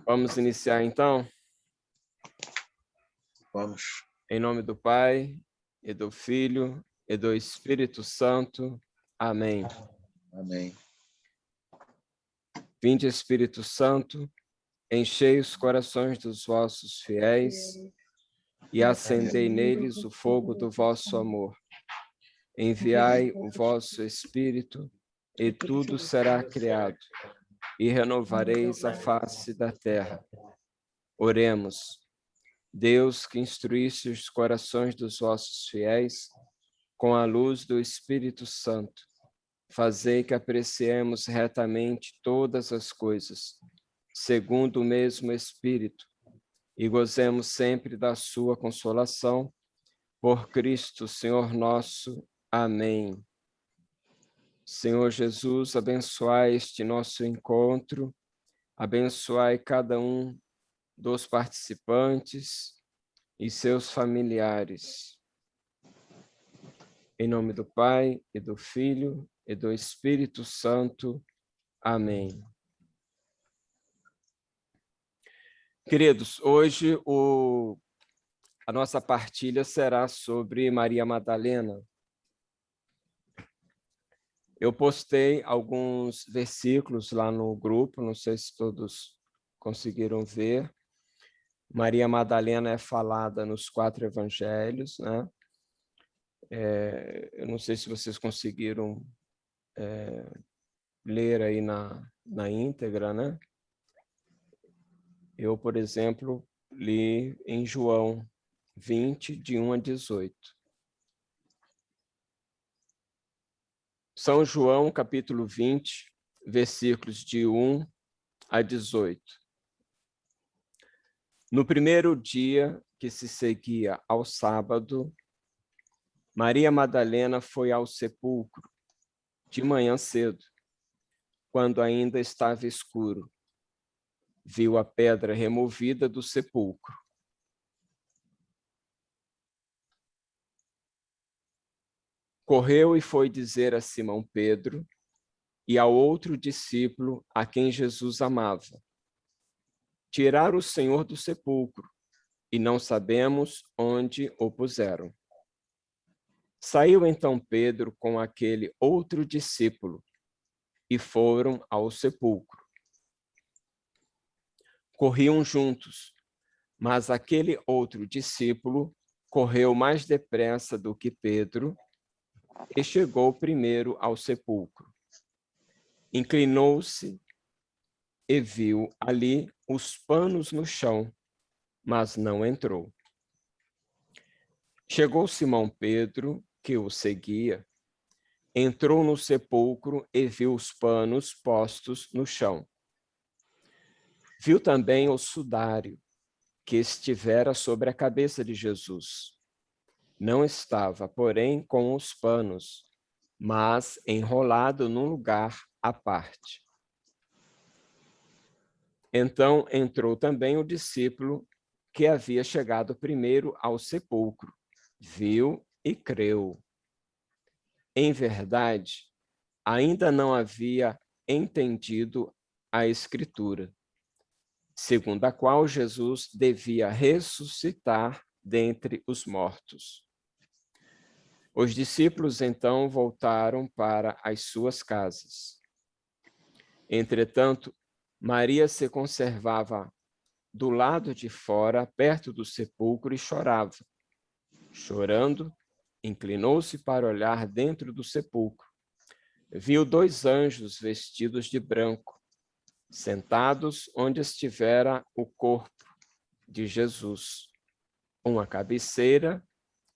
Vamos iniciar então? Vamos. Em nome do Pai, e do Filho, e do Espírito Santo. Amém. Amém. Vinde, Espírito Santo, enchei os corações dos vossos fiéis e acendei neles o fogo do vosso amor. Enviai o vosso Espírito, e tudo será criado, e renovareis a face da terra. Oremos. Deus, que instruísse os corações dos vossos fiéis com a luz do Espírito Santo, fazei que apreciemos retamente todas as coisas, segundo o mesmo Espírito, e gozemos sempre da sua consolação. Por Cristo, Senhor nosso. Amém. Senhor Jesus, abençoai este nosso encontro, abençoai cada um dos participantes e seus familiares. Em nome do Pai, e do Filho, e do Espírito Santo. Amém. Queridos, hoje a nossa partilha será sobre Maria Madalena. Eu postei alguns versículos lá no grupo, não sei se todos conseguiram ver. Maria Madalena é falada nos 4 evangelhos, né? Eu não sei se vocês conseguiram ler aí na íntegra, né? Eu, por exemplo, li em João 20, de 1 a 18. São João, capítulo 20, versículos de 1 a 18. No primeiro dia que se seguia ao sábado, Maria Madalena foi ao sepulcro de manhã cedo, quando ainda estava escuro. Viu a pedra removida do sepulcro. Correu e foi dizer a Simão Pedro e ao outro discípulo a quem Jesus amava: tiraram o Senhor do sepulcro e não sabemos onde o puseram. Saiu então Pedro com aquele outro discípulo e foram ao sepulcro. Corriam juntos, mas aquele outro discípulo correu mais depressa do que Pedro e chegou primeiro ao sepulcro. Inclinou-se e viu ali os panos no chão, mas não entrou. Chegou Simão Pedro, que o seguia, entrou no sepulcro e viu os panos postos no chão. Viu também o sudário que estivera sobre a cabeça de Jesus. Não estava, porém, com os panos, mas enrolado num lugar à parte. Então entrou também o discípulo que havia chegado primeiro ao sepulcro. Viu e creu. Em verdade, ainda não havia entendido a Escritura, segundo a qual Jesus devia ressuscitar dentre os mortos. Os discípulos então voltaram para as suas casas. Entretanto, Maria se conservava do lado de fora, perto do sepulcro, e chorava. Chorando, inclinou-se para olhar dentro do sepulcro. Viu 2 anjos vestidos de branco, sentados onde estivera o corpo de Jesus, um à cabeceira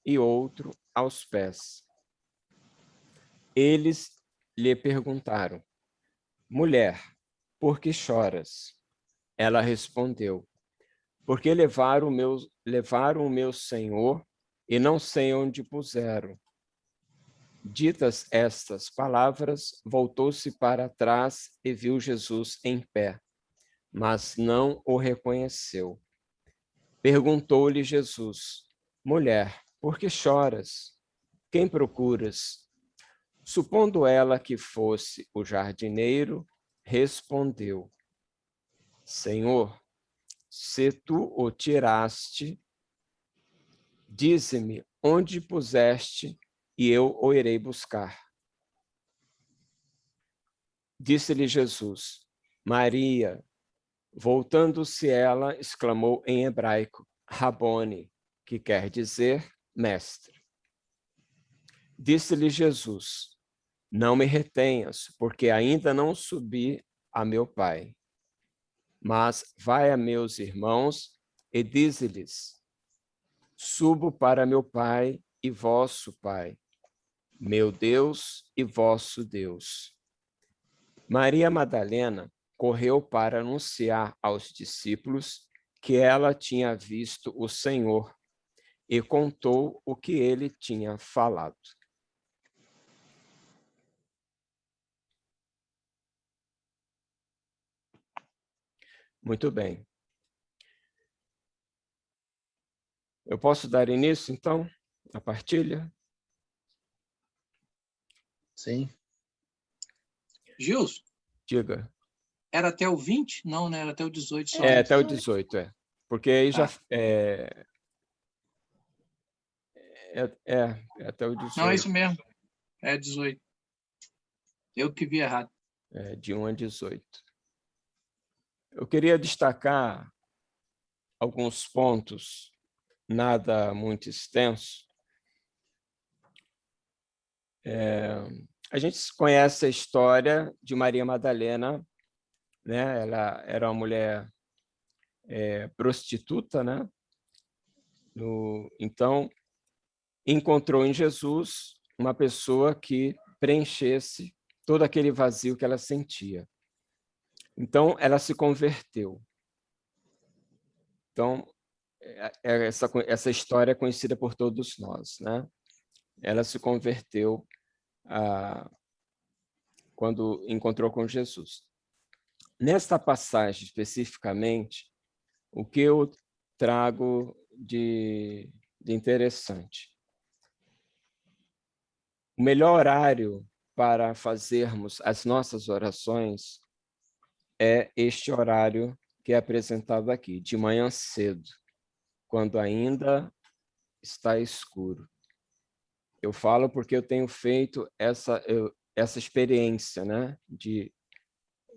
e outro aos pés. Eles lhe perguntaram: mulher, por que choras? Ela respondeu: porque levaram o meu Senhor e não sei onde puseram. Ditas estas palavras, voltou-se para trás e viu Jesus em pé, mas não o reconheceu. Perguntou-lhe Jesus: mulher, por que choras? Quem procuras? Supondo ela que fosse o jardineiro, respondeu: Senhor, se tu o tiraste, dize-me onde puseste, e eu o irei buscar. Disse-lhe Jesus, Maria. Voltando-se ela, exclamou em hebraico, Rabone, que quer dizer mestre. Disse-lhe Jesus, não me retenhas, porque ainda não subi a meu Pai. Mas vai a meus irmãos e dize-lhes, subo para meu Pai e vosso Pai, meu Deus e vosso Deus. Maria Madalena correu para anunciar aos discípulos que ela tinha visto o Senhor e contou o que ele tinha falado. Muito bem. Eu posso dar início, então, à partilha? Sim. Gilson, Diga. era até o 20? Não, né? Era até o 18 só. É, até o 18, é. Porque aí já... É até o 18. Não, é isso mesmo. É 18. Eu que vi errado. De 1 a 18. Eu queria destacar alguns pontos, nada muito extenso. A gente conhece a história de Maria Madalena, né? Ela era uma mulher prostituta, né? Então, encontrou em Jesus uma pessoa que preenchesse todo aquele vazio que ela sentia. Então, ela se converteu. Então, essa história é conhecida por todos nós, né? Ela se converteu quando encontrou com Jesus. Nesta passagem, especificamente, o que eu trago de interessante? O melhor horário para fazermos as nossas orações é este horário que é apresentado aqui, de manhã cedo, quando ainda está escuro. Eu falo porque eu tenho feito essa experiência, né, de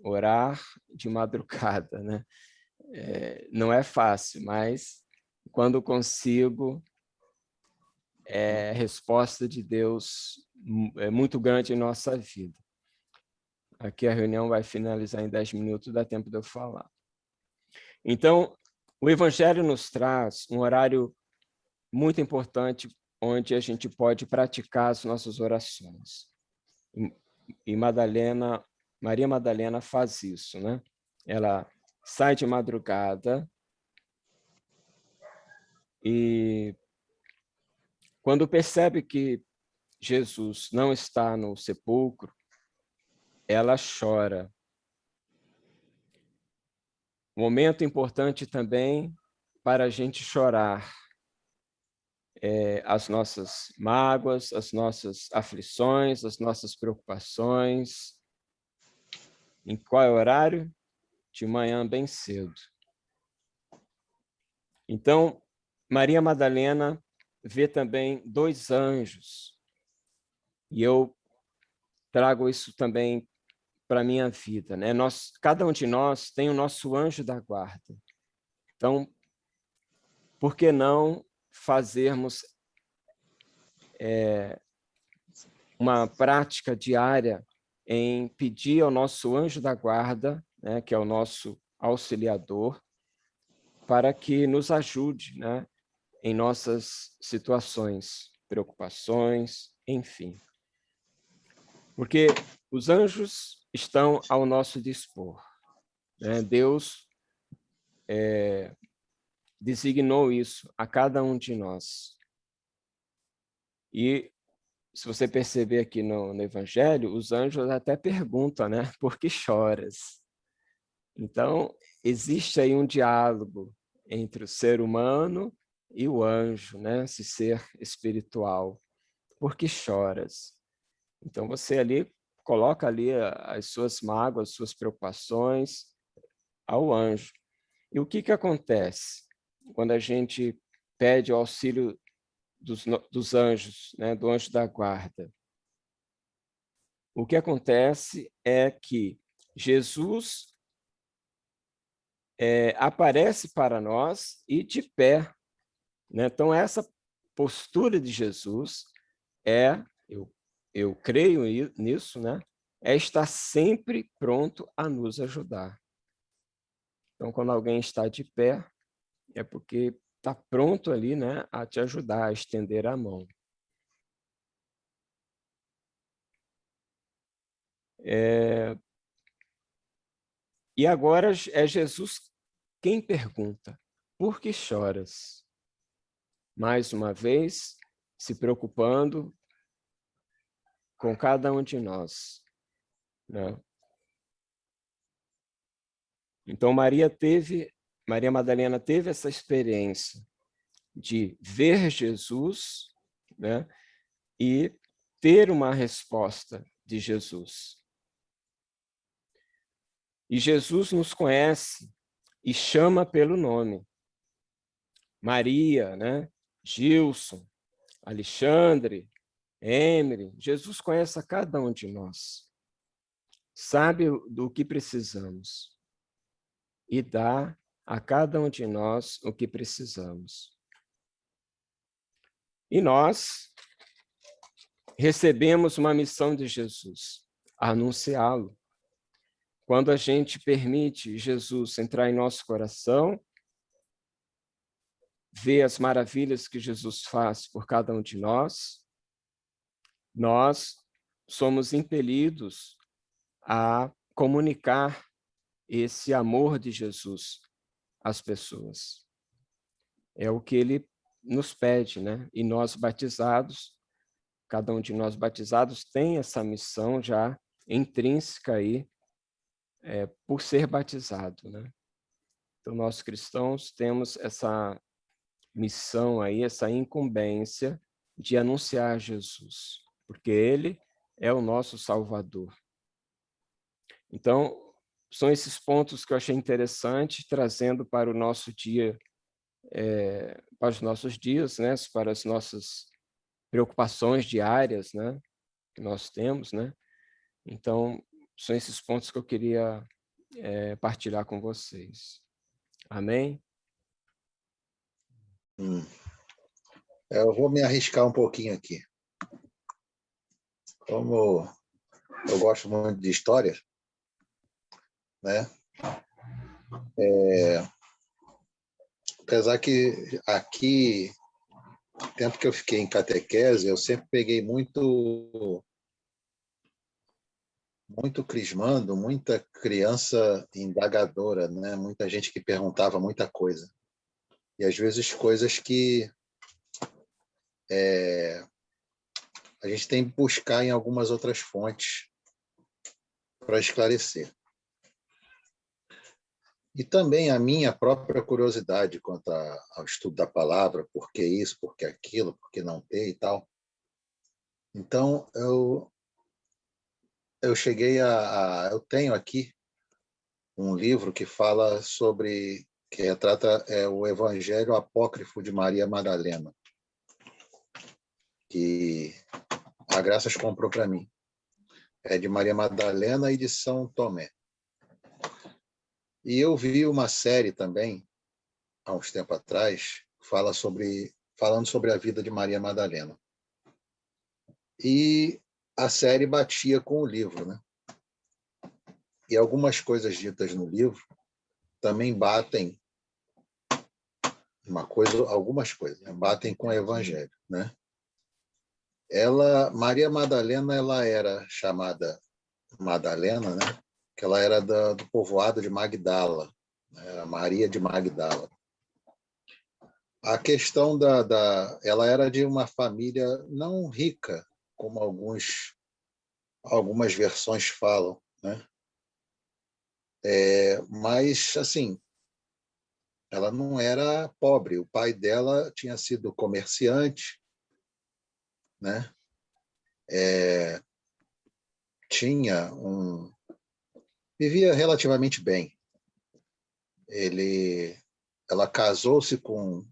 orar de madrugada, né? Não é fácil, mas quando consigo, é resposta de Deus é muito grande em nossa vida. Aqui a reunião vai finalizar em 10 minutos, dá tempo de eu falar. Então, o Evangelho nos traz um horário muito importante onde a gente pode praticar as nossas orações. E Maria Madalena faz isso, né? Ela sai de madrugada e quando percebe que Jesus não está no sepulcro, ela chora. Momento importante também para a gente chorar as nossas mágoas, as nossas aflições, as nossas preocupações. Em qual é o horário? De manhã bem cedo. Então, Maria Madalena vê também 2 anjos. E eu trago isso também para a minha vida, né? Cada um de nós tem o nosso anjo da guarda. Então, por que não fazermos uma prática diária em pedir ao nosso anjo da guarda, né, que é o nosso auxiliador, para que nos ajude, né, em nossas situações, preocupações, enfim. Porque os anjos estão ao nosso dispor, né? Deus designou isso a cada um de nós. E se você perceber aqui no Evangelho, os anjos até perguntam, né? Por que choras? Então, existe aí um diálogo entre o ser humano e o anjo, né? Esse ser espiritual. Por que choras? Então, você ali coloca ali as suas mágoas, as suas preocupações ao anjo. E o que acontece quando a gente pede o auxílio dos anjos, né, do anjo da guarda? O que acontece é que Jesus aparece para nós e de pé, né? Então, essa postura de Jesus eu creio nisso, né? É estar sempre pronto a nos ajudar. Então, quando alguém está de pé, é porque está pronto ali, né, a te ajudar, a estender a mão. E agora é Jesus quem pergunta: por que choras? Mais uma vez, se preocupando com cada um de nós, né? Então, Maria Madalena teve essa experiência de ver Jesus, né, e ter uma resposta de Jesus. E Jesus nos conhece e chama pelo nome. Maria, né? Gilson, Alexandre, Emily. Jesus conhece a cada um de nós. Sabe do que precisamos e dá a cada um de nós o que precisamos. E nós recebemos uma missão de Jesus, anunciá-lo. Quando a gente permite Jesus entrar em nosso coração, ver as maravilhas que Jesus faz por cada um de nós somos impelidos a comunicar esse amor de Jesus às pessoas. É o que ele nos pede, né? E nós batizados, cada um de nós batizados tem essa missão já intrínseca aí, por ser batizado, né? Então, nós cristãos temos essa missão aí, essa incumbência de anunciar Jesus, porque ele é o nosso Salvador. Então, são esses pontos que eu achei interessante, trazendo para o nosso dia, para os nossos dias, né? Para as nossas preocupações diárias, né? Que nós temos, né? Então, são esses pontos que eu queria partilhar com vocês. Amém? Eu vou me arriscar um pouquinho aqui. Como eu gosto muito de histórias, né? Apesar que aqui, no tempo que eu fiquei em catequese, eu sempre peguei muito crismando, muita criança indagadora, né? Muita gente que perguntava muita coisa. E às vezes coisas que a gente tem que buscar em algumas outras fontes para esclarecer. E também a minha própria curiosidade quanto ao estudo da palavra, por que isso, por que aquilo, por que não ter e tal. Então, eu cheguei eu tenho aqui um livro que fala sobre, que retrata o Evangelho Apócrifo de Maria Madalena, que a Graças comprou para mim. É de Maria Madalena e de São Tomé. E eu vi uma série também, há uns tempos atrás, falando sobre a vida de Maria Madalena. E a série batia com o livro, né? E algumas coisas ditas no livro também batem algumas coisas, né? Batem com o Evangelho, né? Maria Madalena, ela era chamada Madalena, né? Que ela era do povoado de Magdala, né? Maria de Magdala. A questão ela era de uma família não rica, como algumas versões falam, né? Mas, assim, ela não era pobre. O pai dela tinha sido comerciante, né? Vivia relativamente bem. ela casou-se com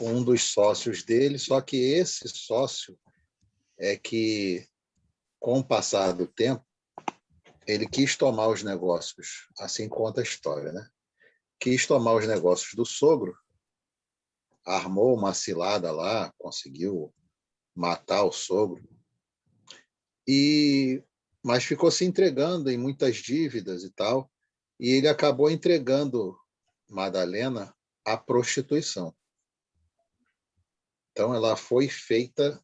um dos sócios dele, só que esse sócio é que, com o passar do tempo, ele quis tomar os negócios, assim conta a história, né? Quis tomar os negócios do sogro, armou uma cilada lá, conseguiu matar o sogro, mas ficou se entregando em muitas dívidas e tal, e ele acabou entregando Madalena à prostituição. Então, ela foi feita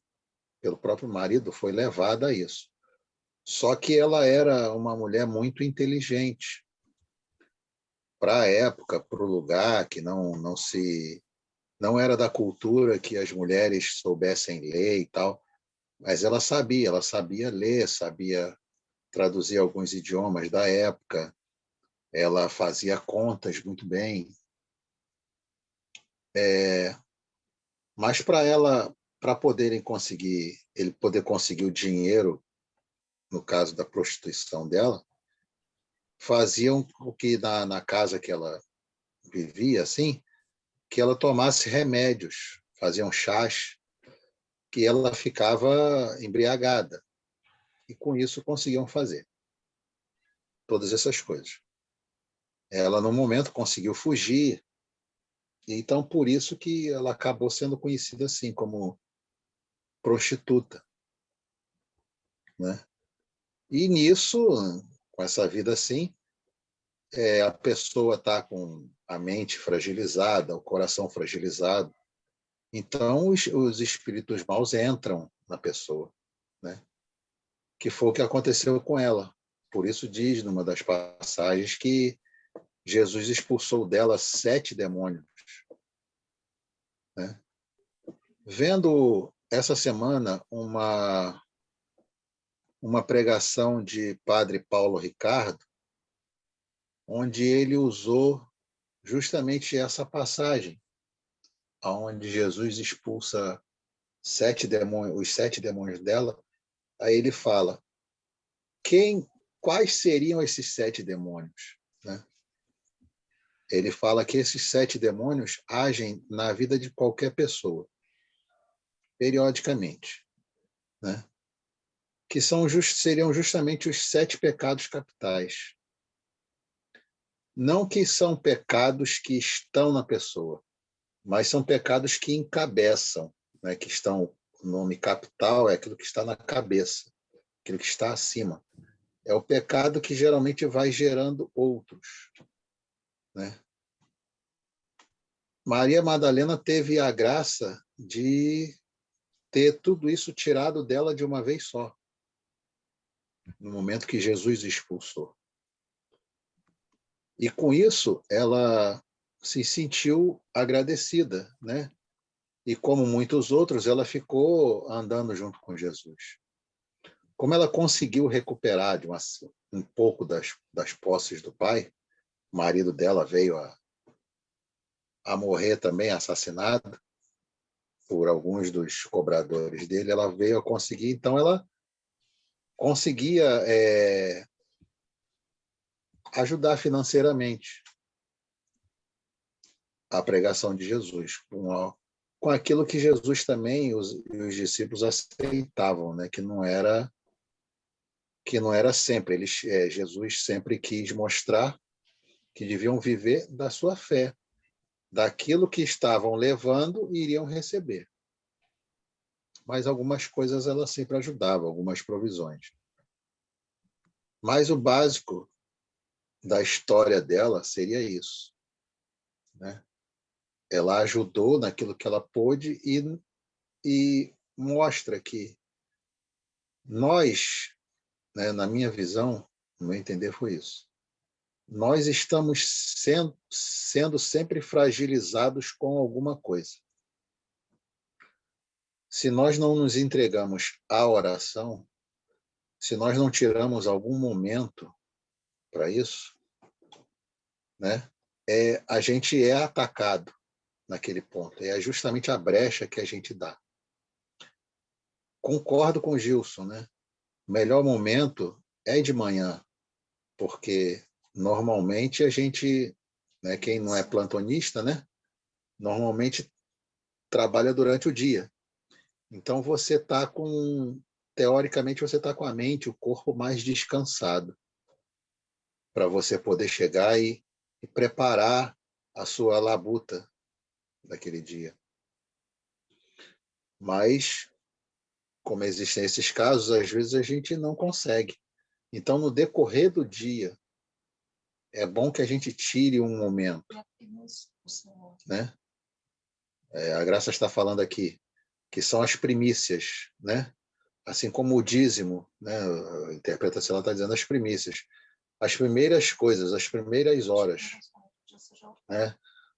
pelo próprio marido, foi levada a isso. Só que ela era uma mulher muito inteligente para a época, para o lugar, que não era da cultura que as mulheres soubessem ler e tal, mas ela sabia ler, sabia traduzir alguns idiomas da época, ela fazia contas muito bem. Mas para ele poder conseguir o dinheiro, no caso da prostituição dela, faziam o que na casa que ela vivia, assim, que ela tomasse remédios, faziam chás, que ela ficava embriagada. E com isso conseguiam fazer todas essas coisas. Ela, no momento, conseguiu fugir, então por isso que ela acabou sendo conhecida assim, como prostituta, né? E nisso, com essa vida assim, a pessoa está com a mente fragilizada, o coração fragilizado, então os espíritos maus entram na pessoa, né? Que foi o que aconteceu com ela. Por isso diz numa das passagens que Jesus expulsou dela 7 demônios, né? Vendo essa semana uma pregação de Padre Paulo Ricardo, onde ele usou justamente essa passagem, onde Jesus expulsa 7 demônios, os 7 demônios dela. Aí ele fala, quais seriam esses 7 demônios, né? Ele fala que esses 7 demônios agem na vida de qualquer pessoa, periodicamente, né? Que seriam justamente os 7 pecados capitais. Não que são pecados que estão na pessoa, mas são pecados que encabeçam, né? Que estão, o nome capital é aquilo que está na cabeça, aquilo que está acima. É o pecado que geralmente vai gerando outros, né? Maria Madalena teve a graça de ter tudo isso tirado dela de uma vez só, no momento que Jesus expulsou. E com isso, ela se sentiu agradecida, né? E como muitos outros, ela ficou andando junto com Jesus. Como ela conseguiu recuperar um pouco das posses do pai, o marido dela veio a morrer também, assassinado por alguns dos cobradores dele, ela veio a conseguir, então ela conseguia ajudar financeiramente a pregação de Jesus, com aquilo que Jesus também, os discípulos aceitavam, né? Que não era sempre. Jesus sempre quis mostrar que deviam viver da sua fé, daquilo que estavam levando e iriam receber. Mas algumas coisas ela sempre ajudava, algumas provisões. Mas o básico da história dela seria isso, né? Ela ajudou naquilo que ela pôde e mostra que nós, né, na minha visão, no meu entender foi isso, nós estamos sendo sempre fragilizados com alguma coisa. Se nós não nos entregamos à oração, se nós não tiramos algum momento para isso, né, a gente é atacado naquele ponto. É justamente a brecha que a gente dá. Concordo com o Gilson, né? O melhor momento é de manhã, porque normalmente a gente né? Quem não é plantonista, né? Normalmente trabalha durante o dia. Então você está teoricamente você está com a mente, o corpo mais descansado para você poder chegar e preparar a sua labuta daquele dia. Mas, como existem esses casos, às vezes a gente não consegue. Então, no decorrer do dia, é bom que a gente tire um momento, né? A Graça está falando aqui que são as primícias, né? Assim como o dízimo, né? A interpretação está dizendo as primícias, as primeiras coisas, as primeiras horas, né?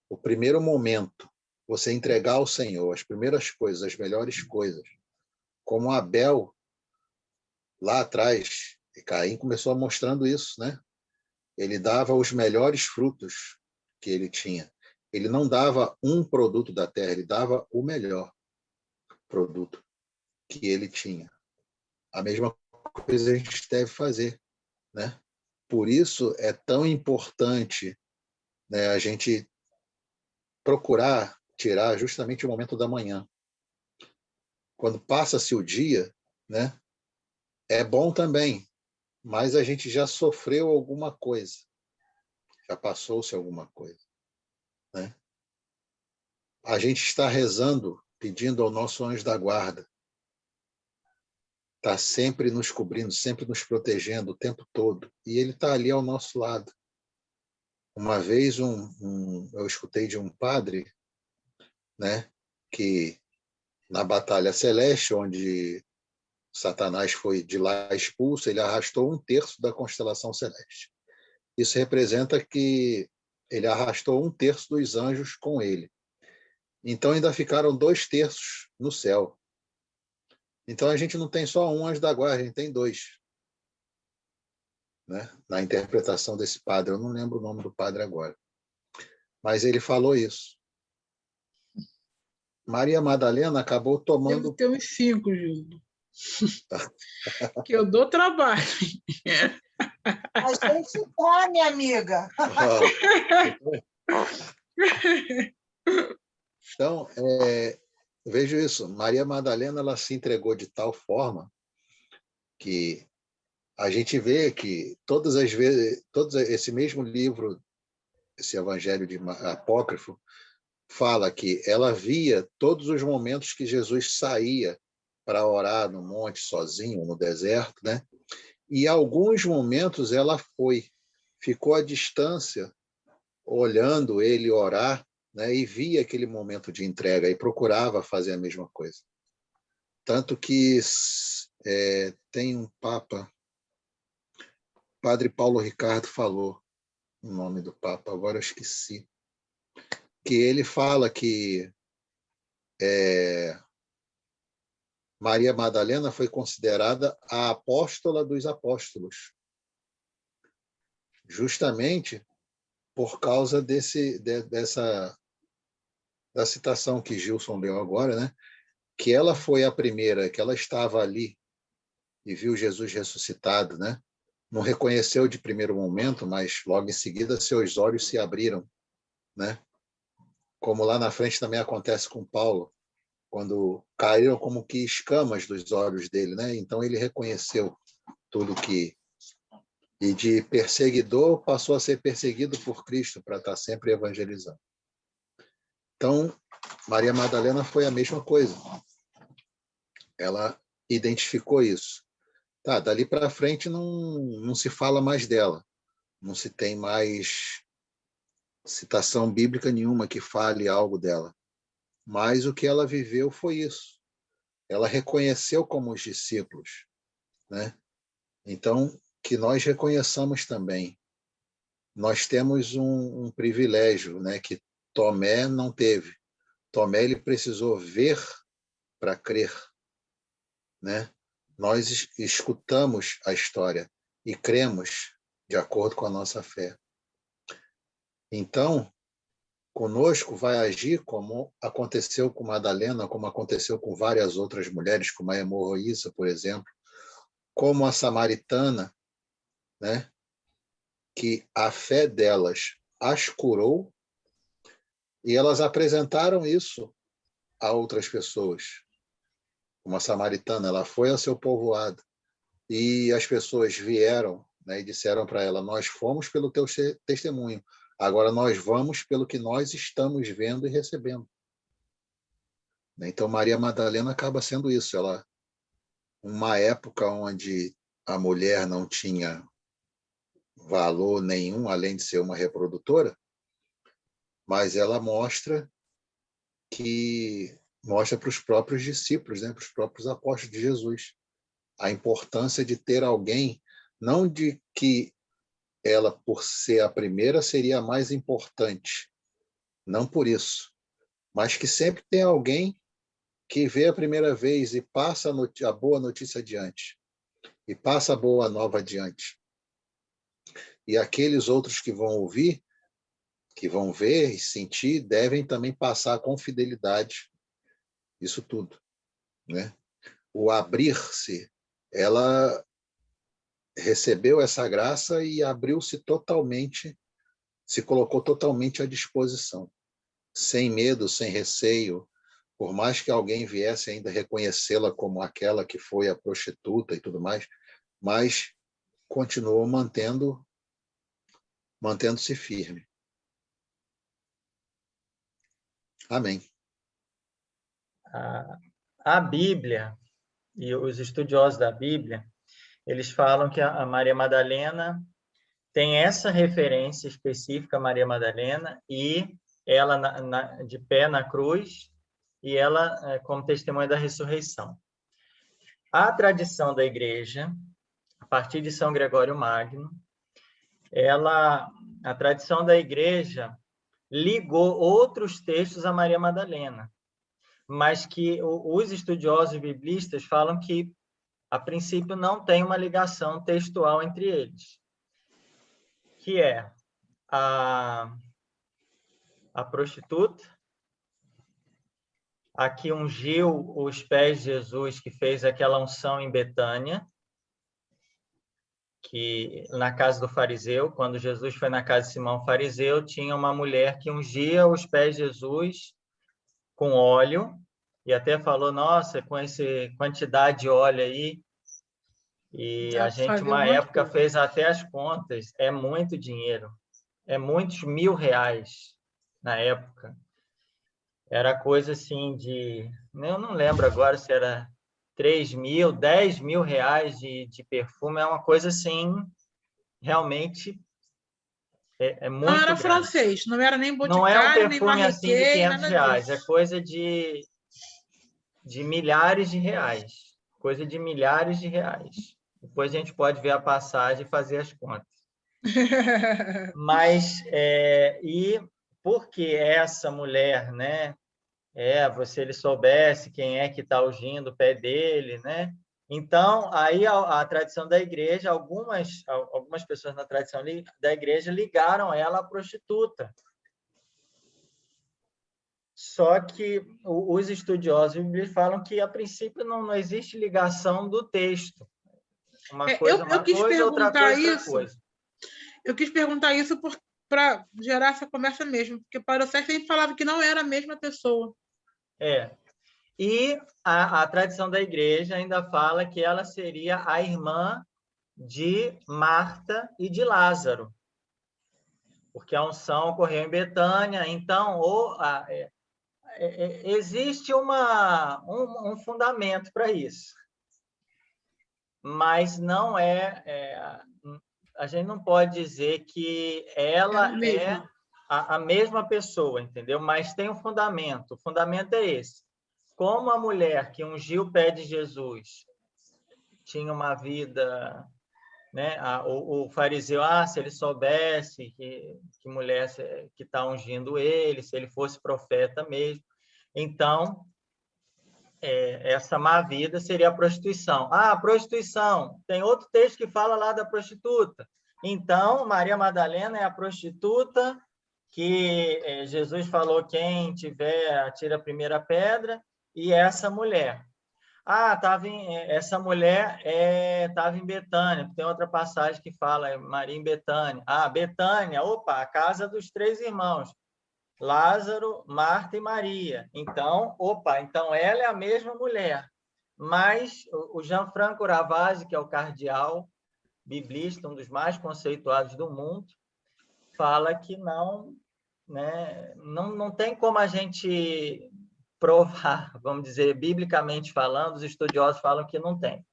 O primeiro momento, você entregar ao Senhor as primeiras coisas, as melhores coisas, como Abel lá atrás, e Caim começou mostrando isso, né? Ele dava os melhores frutos que ele tinha. Ele não dava um produto da terra, ele dava o melhor produto que ele tinha. A mesma coisa a gente deve fazer, né? Por isso é tão importante, né, a gente procurar tirar justamente o momento da manhã. Quando passa-se o dia, né, é bom também, mas a gente já sofreu alguma coisa, já passou-se alguma coisa, né? A gente está rezando, pedindo ao nosso anjo da guarda, está sempre nos cobrindo, sempre nos protegendo o tempo todo, e ele está ali ao nosso lado. Uma vez eu escutei de um padre, né, que na Batalha Celeste, onde Satanás foi de lá expulso, ele arrastou 1/3 da constelação celeste. Isso representa que ele arrastou 1/3 dos anjos com ele. Então ainda ficaram 2/3 no céu. Então a gente não tem só um anjo da guarda, a gente tem 2. Né? Na interpretação desse padre, eu não lembro o nome do padre agora. Mas ele falou isso. Maria Madalena acabou tomando... Deve ter uns 5, Júlio. Que eu dou trabalho. A gente tá, minha amiga. Então, vejo isso. Maria Madalena ela se entregou de tal forma que a gente vê que todas as vezes, esse mesmo livro, esse Evangelho de Apócrifo, fala que ela via todos os momentos que Jesus saía para orar no monte sozinho, no deserto, né? E alguns momentos ela ficou à distância, olhando ele orar, né? E via aquele momento de entrega e procurava fazer a mesma coisa. Tanto que tem um Papa, Padre Paulo Ricardo falou o nome do Papa, agora eu esqueci, que ele fala que Maria Madalena foi considerada a apóstola dos apóstolos, justamente por causa da citação que Gilson deu agora, né? Que ela foi a primeira, que ela estava ali e viu Jesus ressuscitado, né? Não reconheceu de primeiro momento, mas logo em seguida seus olhos se abriram, né? Como lá na frente também acontece com Paulo, quando caíram como que escamas dos olhos dele, né? Então ele reconheceu tudo que... E de perseguidor passou a ser perseguido por Cristo para estar sempre evangelizando. Então, Maria Madalena foi a mesma coisa. Ela identificou isso. Tá, dali para frente não se fala mais dela. Não se tem mais citação bíblica nenhuma que fale algo dela. Mas o que ela viveu foi isso. Ela reconheceu como os discípulos, né? Então, que nós reconheçamos também. Nós temos um privilégio, né, que Tomé não teve. Tomé ele precisou ver para crer, né? Nós escutamos a história e cremos de acordo com a nossa fé. Então, conosco vai agir como aconteceu com Madalena, como aconteceu com várias outras mulheres, como a hemorroísa, por exemplo, como a samaritana, né? Que a fé delas as curou, e elas apresentaram isso a outras pessoas. Uma samaritana, ela foi ao seu povoado, e as pessoas vieram, né, e disseram para ela: nós fomos pelo teu testemunho, agora nós vamos pelo que nós estamos vendo e recebendo. Então, Maria Madalena acaba sendo isso. Ela, uma época onde a mulher não tinha valor nenhum, além de ser uma reprodutora, mas ela mostra para os próprios discípulos, né, para os próprios apóstolos de Jesus, a importância de ter alguém, não de que ela, por ser a primeira, seria a mais importante, não por isso, mas que sempre tem alguém que vê a primeira vez e passa a boa notícia adiante, e passa a boa nova adiante. E aqueles outros que vão ouvir, que vão ver e sentir, devem também passar com fidelidade isso tudo, né? O abrir-se, ela recebeu essa graça e abriu-se totalmente, se colocou totalmente à disposição, sem medo, sem receio, por mais que alguém viesse ainda reconhecê-la como aquela que foi a prostituta e tudo mais, mas continuou mantendo-se firme. Amém. A Bíblia e os estudiosos da Bíblia, eles falam que a Maria Madalena tem essa referência específica, Maria Madalena, e ela de pé na cruz, e ela como testemunha da ressurreição. A tradição da Igreja, a partir de São Gregório Magno, a tradição da Igreja ligou outros textos a Maria Madalena, mas que os estudiosos biblistas falam que, a princípio, não tem uma ligação textual entre eles, que é a prostituta, a que ungiu os pés de Jesus, que fez aquela unção em Betânia, que na casa do fariseu, quando Jesus foi na casa de Simão fariseu, tinha uma mulher que ungia os pés de Jesus com óleo, e até falou: nossa, com essa quantidade de óleo aí, e a gente, uma época, fez até as contas, é muito dinheiro, é muitos R$1.000 na época. Era coisa assim de... Eu não lembro agora se era 3.000, R$10.000 de perfume, é uma coisa assim, realmente muito Não era grande. francês, não era nem Não é um Boticário, nem perfume assim de Marrequet, R$500, nada disso. é coisa de milhares de reais. Coisa de milhares de reais. Depois a gente pode ver a passagem e fazer as contas. Mas, e porque essa mulher, né? Se ele soubesse quem é que está ungindo o pé dele, né? Então, aí a tradição da igreja, algumas pessoas na tradição da igreja ligaram ela à prostituta. Só que os estudiosos falam que, a princípio, não existe ligação do texto. Uma coisa, outra coisa. Eu quis perguntar isso para gerar essa conversa mesmo, porque para o Sérgio sempre falava que não era a mesma pessoa. E a tradição da igreja ainda fala que ela seria a irmã de Marta e de Lázaro, porque a unção ocorreu em Betânia. Então, existe um fundamento para isso, mas não a gente não pode dizer que ela é a mesma pessoa, entendeu? Mas tem um fundamento. O fundamento é esse. Como a mulher que ungiu o pé de Jesus tinha uma vida, né? O fariseu, se ele soubesse que mulher que está ungindo ele, se ele fosse profeta mesmo. Então, essa má vida seria a prostituição. A prostituição, tem outro texto que fala lá da prostituta. Então, Maria Madalena é a prostituta que Jesus falou: quem tiver, atira a primeira pedra, e essa mulher. essa mulher estava em Betânia. Tem outra passagem que fala Maria em Betânia. Betânia, opa, a casa dos 3 irmãos. Lázaro, Marta e Maria. Então, então ela é a mesma mulher. Mas o Gianfranco Ravasi, que é o cardeal biblista, um dos mais conceituados do mundo, fala que não, né, não tem como a gente provar, vamos dizer, biblicamente falando, os estudiosos falam que não tem.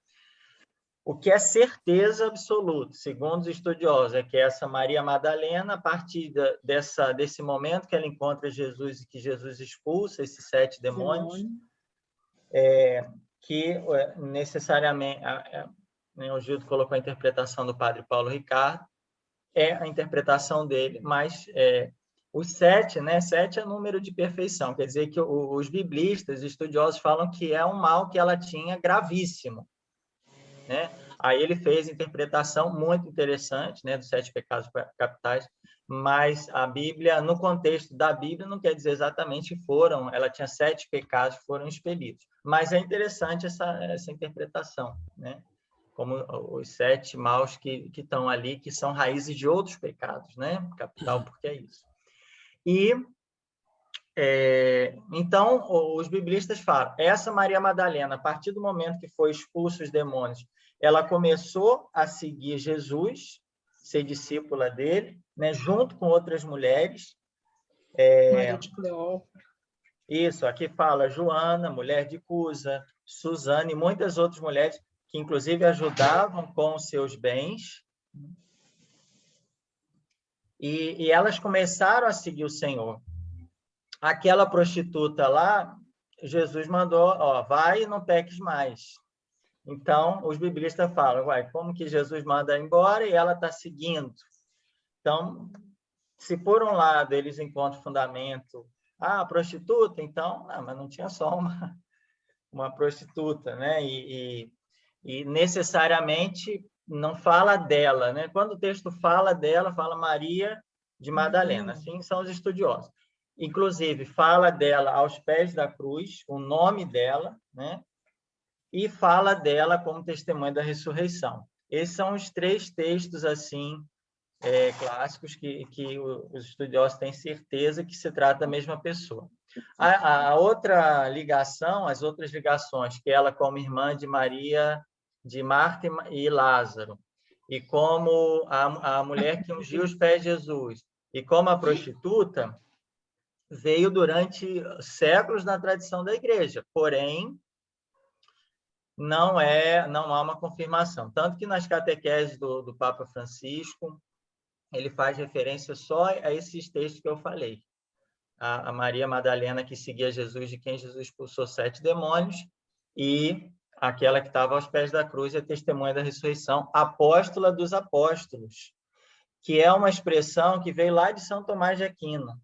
O que é certeza absoluta, segundo os estudiosos, é que essa Maria Madalena, a partir desse momento que ela encontra Jesus e que Jesus expulsa esses 7 demônios, que necessariamente, o Gildo colocou a interpretação do padre Paulo Ricardo, é a interpretação dele, mas os 7, né? 7 é número de perfeição, quer dizer que os biblistas, os estudiosos falam que é um mal que ela tinha gravíssimo, né? Aí ele fez interpretação muito interessante, né, dos 7 pecados capitais, mas a Bíblia, no contexto da Bíblia, não quer dizer exatamente ela tinha 7 pecados que foram expelidos, mas é interessante essa interpretação, né? Como os 7 maus que estão ali, que são raízes de outros pecados, né? Capital, porque é isso. E, então, os biblistas falam, essa Maria Madalena, a partir do momento que foi expulso os demônios, ela começou a seguir Jesus, ser discípula dele, né? Junto com outras mulheres. Maria de Cleófas. Isso, aqui fala Joana, mulher de Cusa, Susana e muitas outras mulheres que, inclusive, ajudavam com os seus bens. E elas começaram a seguir o Senhor. Aquela prostituta lá, Jesus mandou, vai e não peques mais. Então, os biblistas falam, como que Jesus manda embora e ela está seguindo? Então, se por um lado eles encontram fundamento, prostituta, então, mas não tinha só uma prostituta, né? E necessariamente não fala dela, né? Quando o texto fala dela, fala Maria de Madalena, assim são os estudiosos. Inclusive, fala dela aos pés da cruz, o nome dela, né? E fala dela como testemunha da ressurreição. Esses são os 3 textos assim clássicos que os estudiosos têm certeza que se trata da mesma pessoa. A outra ligação, as outras ligações, que ela como irmã de Maria, de Marta e Lázaro, e como a mulher que ungiu os pés de Jesus, e como a prostituta, veio durante séculos na tradição da igreja, porém, não há uma confirmação. Tanto que nas catequeses do Papa Francisco, ele faz referência só a esses textos que eu falei. A Maria Madalena, que seguia Jesus, de quem Jesus expulsou 7 demônios, e aquela que estava aos pés da cruz, é testemunha da ressurreição, apóstola dos apóstolos, que é uma expressão que veio lá de São Tomás de Aquino,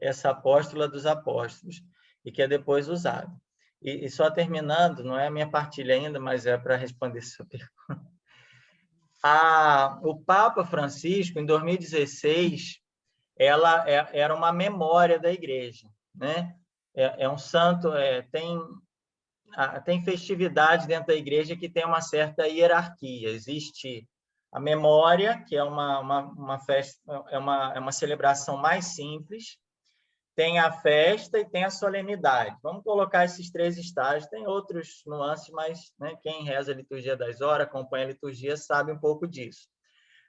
essa apóstola dos apóstolos, e que é depois usada. E só terminando, não é a minha partilha ainda, mas é para responder sua pergunta. O Papa Francisco, em 2016, ela era uma memória da igreja, né? É um santo, tem festividade dentro da igreja que tem uma certa hierarquia. Existe a memória, que é uma festa, é uma celebração mais simples, tem a festa e tem a solenidade. Vamos colocar esses 3 estágios, tem outros nuances, mas, né, quem reza a liturgia das horas, acompanha a liturgia, sabe um pouco disso.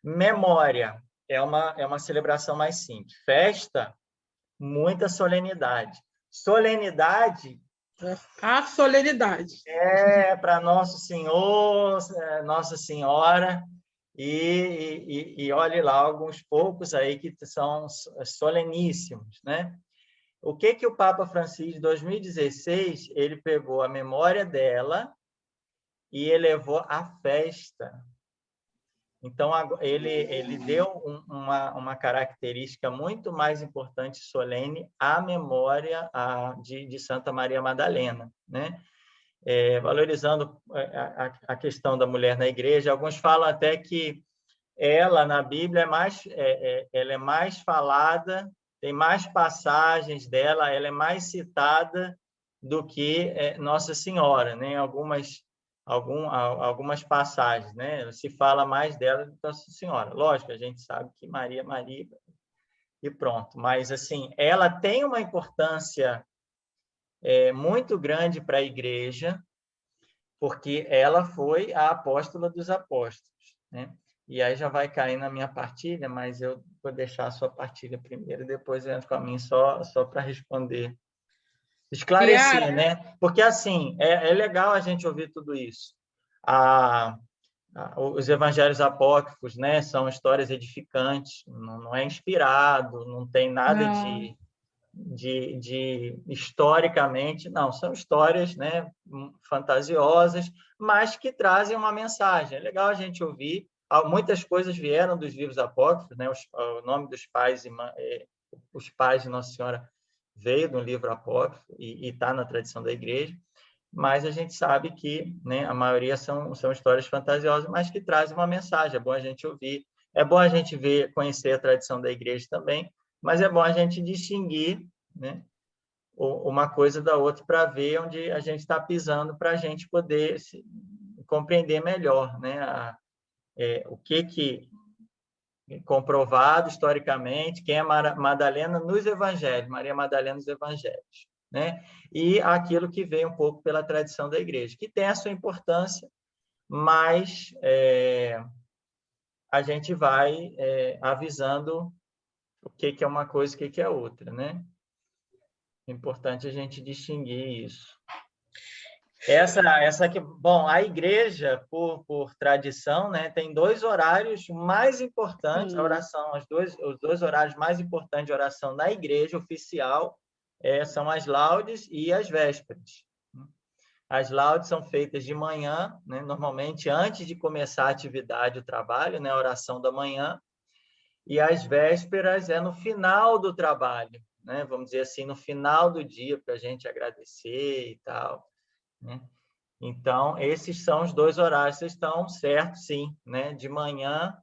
Memória é uma celebração mais simples. Festa, muita solenidade. Solenidade A solenidade. é para Nosso Senhor, Nossa Senhora, e olhe lá, alguns poucos aí que são soleníssimos, né? O que o Papa Francisco, em 2016, ele pegou a memória dela e elevou à festa. Então, ele deu uma característica muito mais importante, solene, à memória de Santa Maria Madalena, né? Valorizando a questão da mulher na igreja. Alguns falam até que ela, na Bíblia, ela é mais falada, tem mais passagens dela, ela é mais citada do que Nossa Senhora, né? Algumas passagens, né? Se fala mais dela do que Nossa Senhora. Lógico, a gente sabe que Maria, Maria e pronto. Mas, assim, ela tem uma importância muito grande para a Igreja, porque ela foi a apóstola dos apóstolos, né? E aí já vai cair na minha partilha, mas eu vou deixar a sua partilha primeiro, depois eu entro com a minha só para responder. Esclarecer, Yara, né? Porque, assim, é legal a gente ouvir tudo isso. Os evangelhos apócrifos, né, são histórias edificantes, não é inspirado, não tem nada não. de historicamente, não, são histórias, né, fantasiosas, mas que trazem uma mensagem. É legal a gente ouvir. Muitas coisas vieram dos livros apócrifos, né, o nome dos pais os pais de Nossa Senhora veio de um livro apócrifo e está na tradição da Igreja, mas a gente sabe que, né, a maioria são histórias fantasiosas, mas que trazem uma mensagem. É bom a gente ouvir, é bom a gente ver, conhecer a tradição da Igreja também, mas é bom a gente distinguir, né, uma coisa da outra para ver onde a gente está pisando, para a gente poder compreender melhor, né, o que comprovado historicamente, quem é Madalena nos Evangelhos, Maria Madalena nos Evangelhos, né? E aquilo que vem um pouco pela tradição da Igreja, que tem a sua importância, mas a gente vai avisando o que é uma coisa e o que é outra, né? É importante a gente distinguir isso. Essa aqui, bom, a igreja, por tradição, né, tem 2 horários mais importantes, Sim. a oração, os dois horários mais importantes de oração na igreja oficial são as laudes e as vésperas. As laudes são feitas de manhã, né, normalmente antes de começar a atividade, o trabalho, né, a oração da manhã, e as vésperas no final do trabalho, né, vamos dizer assim, no final do dia, para a gente agradecer e tal, né? Então, esses são os 2 horários. Vocês estão certos, sim, né? De manhã,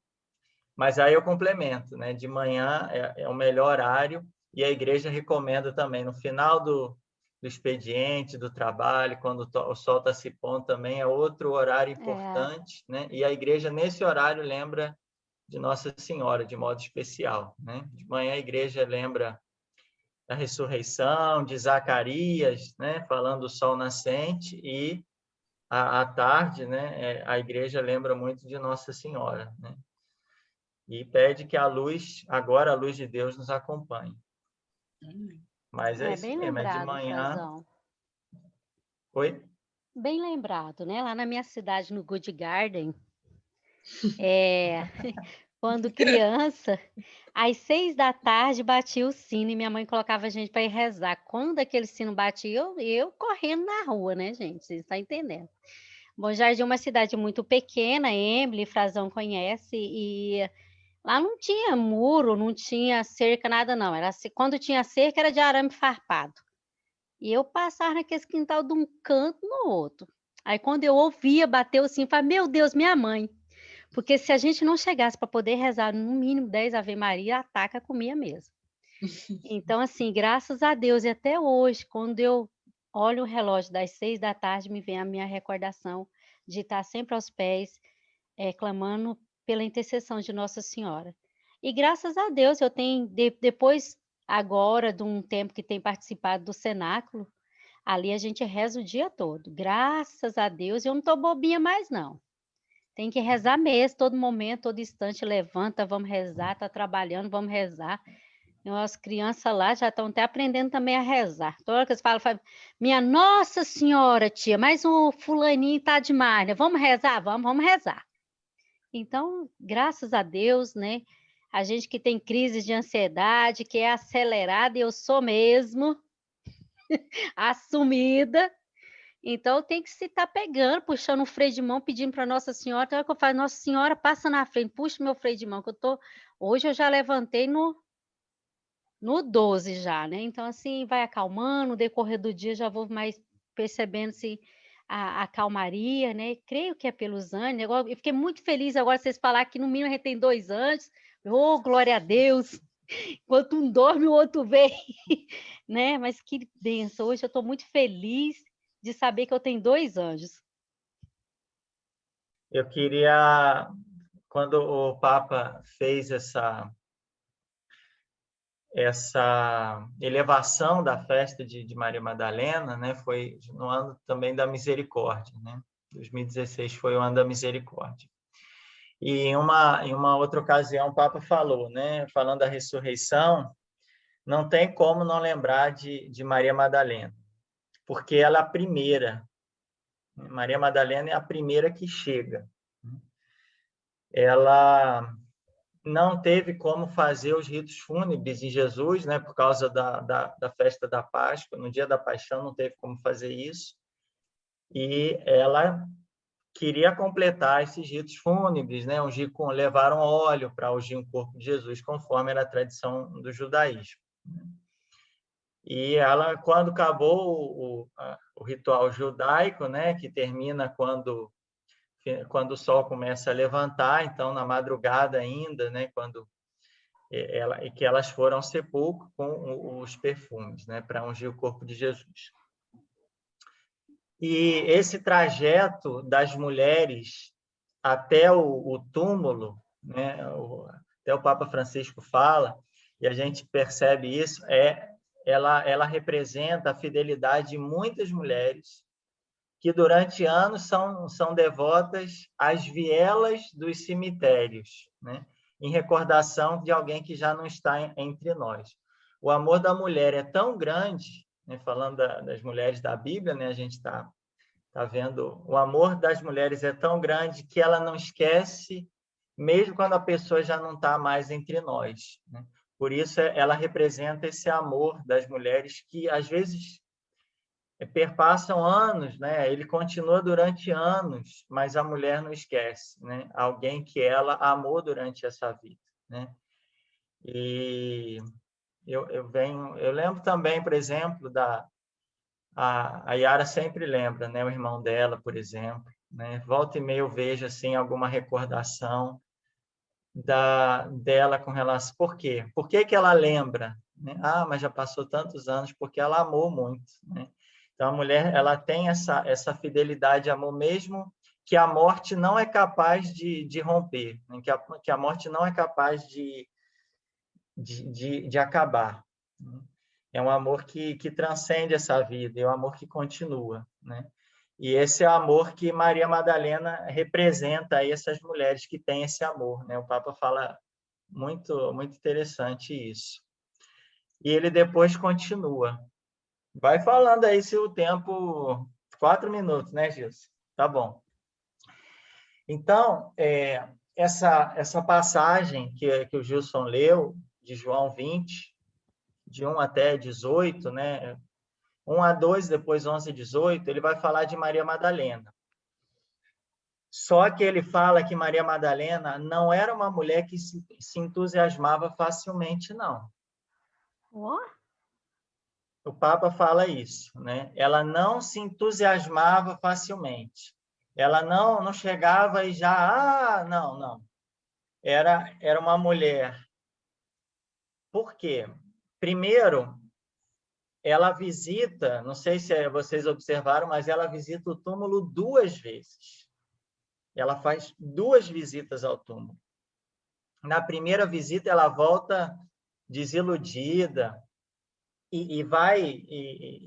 mas aí eu complemento, né? De manhã é o melhor horário e a igreja recomenda também, no final do expediente, do trabalho, quando o sol está se pondo, também é outro horário importante, né? E a igreja, nesse horário, lembra de Nossa Senhora, de modo especial, né? De manhã a igreja lembra da ressurreição, de Zacarias, né? Falando do sol nascente, e à tarde, né, a igreja lembra muito de Nossa Senhora, né? E pede que agora a luz de Deus nos acompanhe. Mas é isso Bem mesmo, é de lembrado, manhã. Frazão. Oi? Bem lembrado, né? Lá na minha cidade, no Good Garden, quando criança, às 6 da tarde batia o sino e minha mãe colocava a gente para ir rezar. Quando aquele sino batia, eu correndo na rua, né, gente? Vocês estão entendendo. Bom Jardim é uma cidade muito pequena, Emily, Frazão conhece, e lá não tinha muro, não tinha cerca, nada não. Quando tinha cerca era de arame farpado. E eu passava naquele quintal de um canto no outro. Aí quando eu ouvia bater o sino, eu falava, meu Deus, minha mãe. Porque se a gente não chegasse para poder rezar no mínimo 10 Ave Maria, a taca comia mesmo. Então, assim, graças a Deus, e até hoje, quando eu olho o relógio das 6 da tarde, me vem a minha recordação de estar sempre aos pés, clamando pela intercessão de Nossa Senhora. E graças a Deus, eu tenho, depois, agora, de um tempo que tem participado do cenáculo, ali a gente reza o dia todo. Graças a Deus, eu não estou bobinha mais, não. Tem que rezar mesmo, todo momento, todo instante, levanta, vamos rezar, está trabalhando, vamos rezar. As crianças lá já estão até aprendendo também a rezar. Toda hora que eles falam, minha Nossa Senhora, tia, mas o fulaninho está demais, né? Vamos rezar? Vamos rezar. Então, graças a Deus, né? A gente que tem crise de ansiedade, que é acelerada, e eu sou mesmo, assumida. Então, tem que se estar pegando, puxando o freio de mão, pedindo para Nossa Senhora. Então, é que eu falo, Nossa Senhora, passa na frente, puxa meu freio de mão, que hoje eu já levantei no 12 já, né? Então, assim, vai acalmando, no decorrer do dia já vou mais percebendo se a calmaria, né? Creio que é pelos anos. Eu fiquei muito feliz agora vocês falarem que no mínimo a gente tem 2 anos. Oh, glória a Deus! Enquanto um dorme, o outro vem, né? Mas que benção. Hoje eu estou muito feliz de saber que eu tenho 2 anjos. Eu queria, quando o Papa fez essa elevação da festa de Maria Madalena, né, foi no ano também da misericórdia, né? 2016 foi o ano da misericórdia. E em uma outra ocasião o Papa falou, né, falando da ressurreição, não tem como não lembrar de Maria Madalena, porque ela é a primeira. Maria Madalena é a primeira que chega. Ela não teve como fazer os ritos fúnebres em Jesus, né, por causa da festa da Páscoa. No dia da Paixão não teve como fazer isso. E ela queria completar esses ritos fúnebres, né, levaram óleo para ungir o corpo de Jesus, conforme era a tradição do judaísmo. E ela, quando acabou o ritual judaico, né, que termina quando o sol começa a levantar, então na madrugada ainda, né, que elas foram ao sepulcro com os perfumes, né, para ungir o corpo de Jesus. E esse trajeto das mulheres até o túmulo, né, até o Papa Francisco fala, e a gente percebe isso, ela representa a fidelidade de muitas mulheres que durante anos são devotas às vielas dos cemitérios, né? Em recordação de alguém que já não está entre nós. O amor da mulher é tão grande, né? Falando das mulheres da Bíblia, né? A gente está vendo, o amor das mulheres é tão grande que ela não esquece, mesmo quando a pessoa já não está mais entre nós, né? Por isso, ela representa esse amor das mulheres que, às vezes, perpassam anos, né? Ele continua durante anos, mas a mulher não esquece, né? Alguém que ela amou durante essa vida, né? E eu lembro também, por exemplo, a Yara sempre lembra, né? O irmão dela, por exemplo, né? Volta e meia eu vejo assim alguma recordação dela com relação. Por quê? Por que ela lembra, né? Ah, mas já passou tantos anos, porque ela amou muito, né? Então, a mulher, ela tem essa fidelidade, amor, mesmo que a morte não é capaz de romper, né? Que a morte não é capaz de acabar, né? É um amor que transcende essa vida, é um amor que continua, né? E esse é o amor que Maria Madalena representa aí essas mulheres que têm esse amor, né? O Papa fala muito, muito interessante isso. E ele depois continua. Vai falando aí se o tempo... 4 minutos, né, Gilson? Tá bom. Então, essa passagem que o Gilson leu, de João 20, de 1 até 18, né? 1 a 2, depois 11 a 18, ele vai falar de Maria Madalena. Só que ele fala que Maria Madalena não era uma mulher que se entusiasmava facilmente, não. Oh. O Papa fala isso, né? Ela não se entusiasmava facilmente. Ela não chegava e já... não. Era uma mulher. Por quê? Primeiro, ela visita, não sei se vocês observaram, mas ela visita o túmulo 2 vezes. Ela faz 2 visitas ao túmulo. Na primeira visita, ela volta desiludida e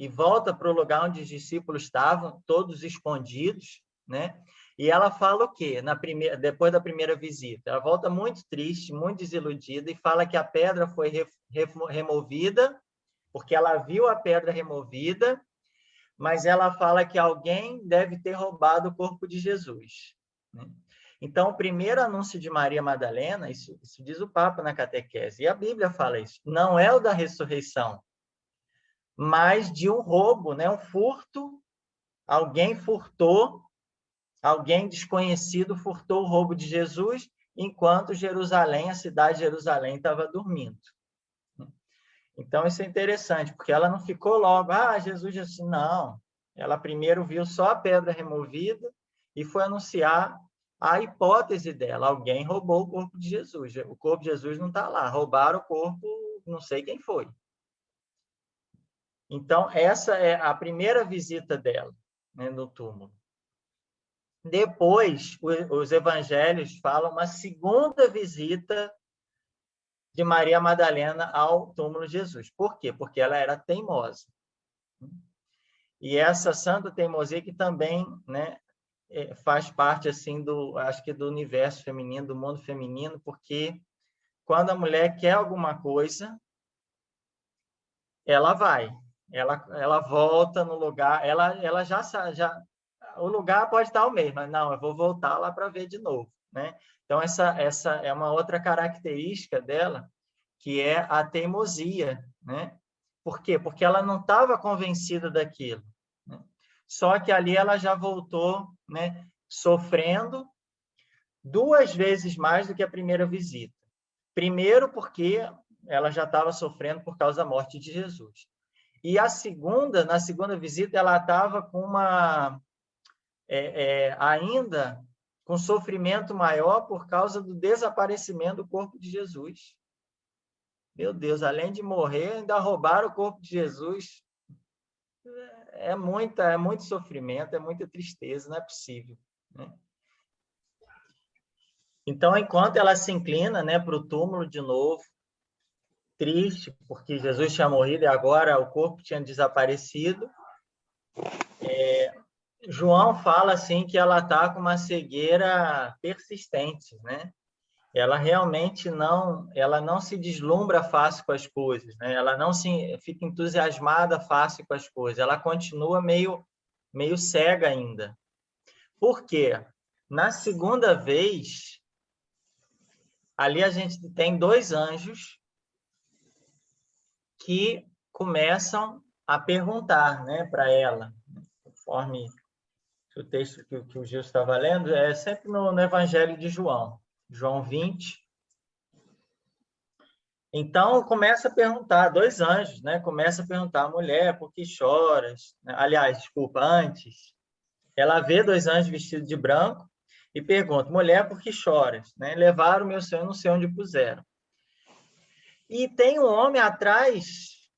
volta para o lugar onde os discípulos estavam, todos escondidos, né? E ela fala o quê? Depois da primeira visita? Ela volta muito triste, muito desiludida e fala que a pedra foi removida, porque ela viu a pedra removida, mas ela fala que alguém deve ter roubado o corpo de Jesus, né? Então, o primeiro anúncio de Maria Madalena, isso diz o Papa na catequese, e a Bíblia fala isso, não é o da ressurreição, mas de um roubo, né? Um furto. Alguém furtou, alguém desconhecido furtou o roubo de Jesus, enquanto Jerusalém, a cidade de Jerusalém, estava dormindo. Então, isso é interessante, porque ela não ficou logo, Jesus assim, não. Ela primeiro viu só a pedra removida e foi anunciar a hipótese dela, alguém roubou o corpo de Jesus. O corpo de Jesus não está lá, roubaram o corpo, não sei quem foi. Então, essa é a primeira visita dela, né, no túmulo. Depois, os evangelhos falam uma segunda visita de Maria Madalena ao túmulo de Jesus. Por quê? Porque ela era teimosa. E essa santa teimosia que também, né, faz parte assim acho que do universo feminino, do mundo feminino, porque quando a mulher quer alguma coisa, ela vai, ela volta no lugar, ela já o lugar pode estar o mesmo, mas não, eu vou voltar lá para ver de novo, né? Então essa é uma outra característica dela, que é a teimosia, né? Por quê? Porque ela não estava convencida daquilo, né? Só que ali ela já voltou, né, sofrendo 2 vezes mais do que a primeira visita. Primeiro, porque ela já estava sofrendo por causa da morte de Jesus. E na segunda visita, ela estava com ainda com sofrimento maior por causa do desaparecimento do corpo de Jesus. Meu Deus, além de morrer, ainda roubaram o corpo de Jesus. É muito sofrimento, é muita tristeza, não é possível, né? Então, enquanto ela se inclina, né, para o túmulo de novo, triste, porque Jesus tinha morrido e agora o corpo tinha desaparecido, João fala assim que ela está com uma cegueira persistente, né? Ela realmente ela não se deslumbra fácil com as coisas, né? Ela não fica entusiasmada fácil com as coisas, ela continua meio cega ainda. Por quê? Na segunda vez, ali a gente tem 2 anjos que começam a perguntar, né, para ela, conforme o texto que o Gil estava lendo, é sempre no Evangelho de João, João 20. Então, começa a perguntar, 2 anjos, né? Começa a perguntar, mulher, por que choras? Aliás, desculpa, antes, ela vê 2 anjos vestidos de branco e pergunta, mulher, por que choras? Né? Levaram o meu Senhor, não sei onde puseram. E tem um homem atrás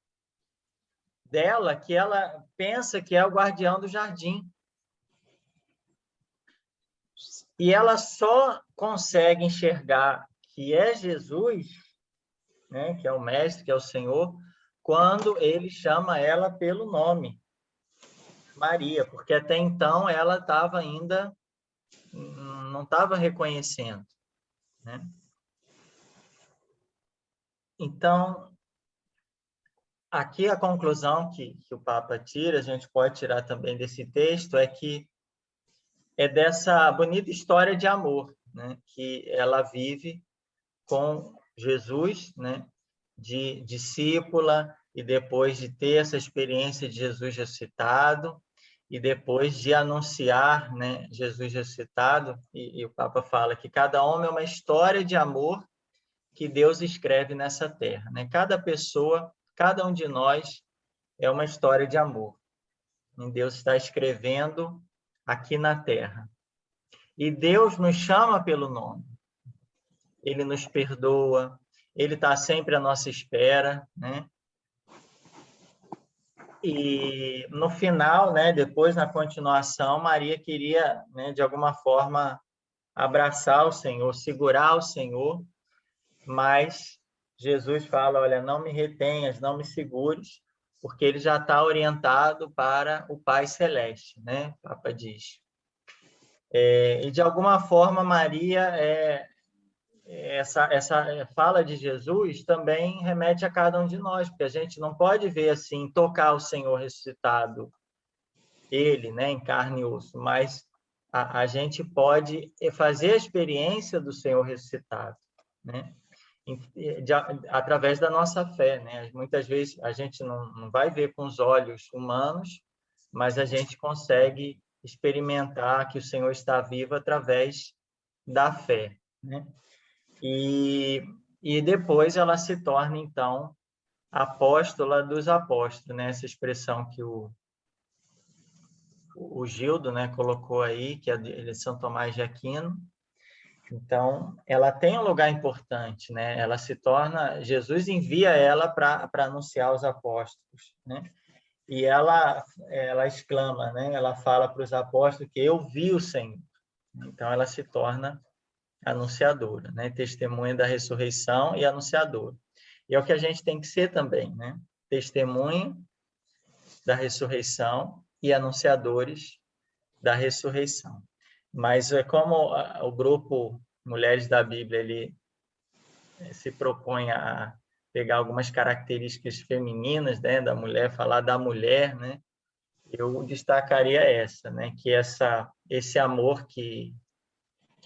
dela que ela pensa que é o guardião do jardim. E ela só consegue enxergar que é Jesus, né, que é o Mestre, que é o Senhor, quando ele chama ela pelo nome, Maria, porque até então ela estava ainda, não estava reconhecendo, né? Então, aqui a conclusão que o Papa tira, a gente pode tirar também desse texto, é que é dessa bonita história de amor, né, que ela vive com Jesus, né, de discípula, e depois de ter essa experiência de Jesus ressuscitado, e depois de anunciar, né, Jesus ressuscitado, e o Papa fala que cada homem é uma história de amor que Deus escreve nessa terra, né? Cada pessoa, cada um de nós é uma história de amor. E Deus está escrevendo aqui na terra. E Deus nos chama pelo nome. Ele nos perdoa, ele está sempre à nossa espera, né? E no final, né, depois na continuação, Maria queria, né, de alguma forma abraçar o Senhor, segurar o Senhor, mas Jesus fala, olha, não me retenhas, não me segures, porque ele já está orientado para o Pai Celeste, né? O Papa diz. E de alguma forma Maria essa fala de Jesus também remete a cada um de nós, porque a gente não pode ver assim, tocar o Senhor ressuscitado, ele, né, em carne e osso, mas a gente pode fazer a experiência do Senhor ressuscitado, né, através da nossa fé, né? Muitas vezes a gente não vai ver com os olhos humanos, mas a gente consegue experimentar que o Senhor está vivo através da fé, né? E depois ela se torna, então, apóstola dos apóstolos, né? Essa expressão que o Gildo, né, colocou aí, que é de São Tomás de Aquino, Então, ela tem um lugar importante, né? Ela se torna, Jesus envia ela para anunciar aos apóstolos, né? E ela exclama, né? Ela fala para os apóstolos que eu vi o Senhor. Então, ela se torna anunciadora, né? Testemunha da ressurreição e anunciadora. E é o que a gente tem que ser também, né? Testemunha da ressurreição e anunciadores da ressurreição. Mas como o grupo Mulheres da Bíblia ele se propõe a pegar algumas características femininas, né, da mulher, falar da mulher, né? Eu destacaria essa, né, que esse amor que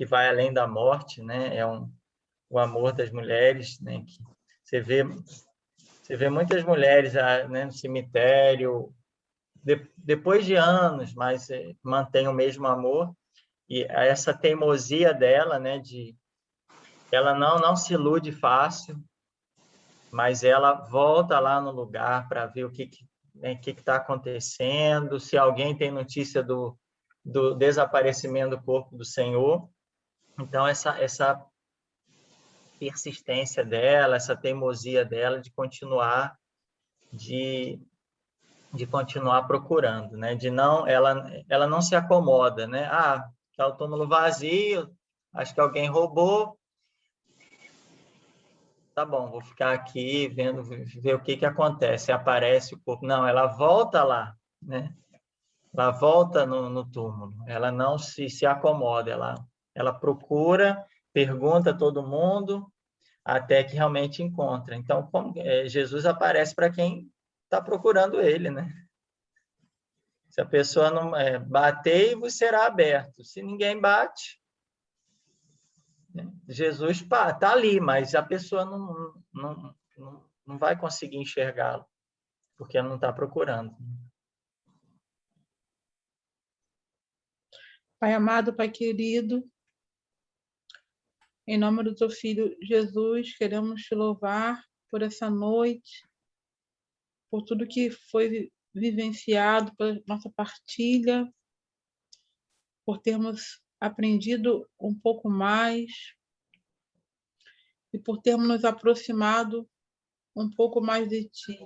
vai além da morte, né, é o amor das mulheres, né, que você vê muitas mulheres, né, no cemitério depois de anos, mas mantém o mesmo amor. E essa teimosia dela, né, ela não se ilude fácil, mas ela volta lá no lugar para ver o que está acontecendo, se alguém tem notícia do desaparecimento do corpo do Senhor. Então, essa persistência dela, essa teimosia dela de continuar procurando, né? Ela não se acomoda, né? Tá o túmulo vazio, acho que alguém roubou. Tá bom, vou ficar aqui vendo, ver o que acontece. Aparece o corpo. Não, ela volta lá, né? Ela volta no túmulo. Ela não se acomoda, ela procura, pergunta a todo mundo, até que realmente encontra. Então, Jesus aparece para quem está procurando ele, né? Se a pessoa não bater, vos será aberto. Se ninguém bate, Jesus está ali, mas a pessoa não vai conseguir enxergá-lo, porque ela não está procurando. Pai amado, Pai querido, em nome do teu Filho Jesus, queremos te louvar por essa noite, por tudo que foi vivenciado, pela nossa partilha, por termos aprendido um pouco mais e por termos nos aproximado um pouco mais de ti.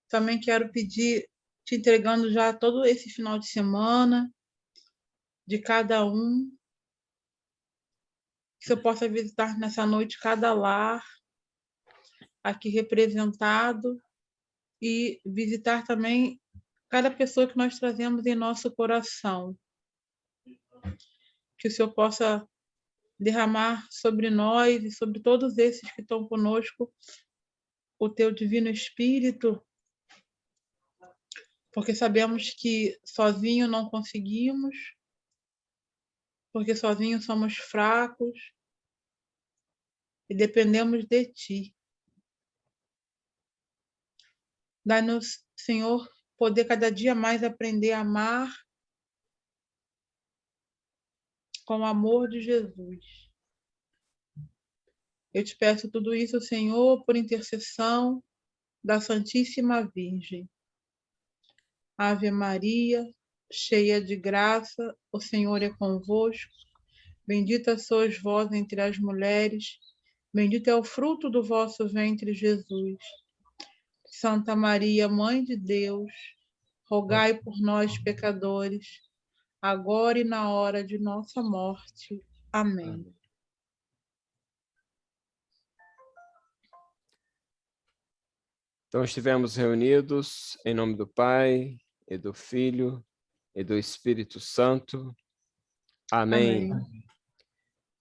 Também quero pedir, te entregando já todo esse final de semana, de cada um, que eu possa visitar nessa noite cada lar aqui representado e visitar também cada pessoa que nós trazemos em nosso coração. Que o Senhor possa derramar sobre nós e sobre todos esses que estão conosco o teu divino Espírito, porque sabemos que sozinho não conseguimos, porque sozinhos somos fracos e dependemos de ti. Dá-nos, Senhor, poder cada dia mais aprender a amar com o amor de Jesus. Eu te peço tudo isso, Senhor, por intercessão da Santíssima Virgem. Ave Maria, cheia de graça, o Senhor é convosco. Bendita sois vós entre as mulheres, bendito é o fruto do vosso ventre, Jesus. Santa Maria, Mãe de Deus, rogai por nós, pecadores, agora e na hora de nossa morte. Amém. Então, estivemos reunidos em nome do Pai, e do Filho, e do Espírito Santo. Amém. Amém.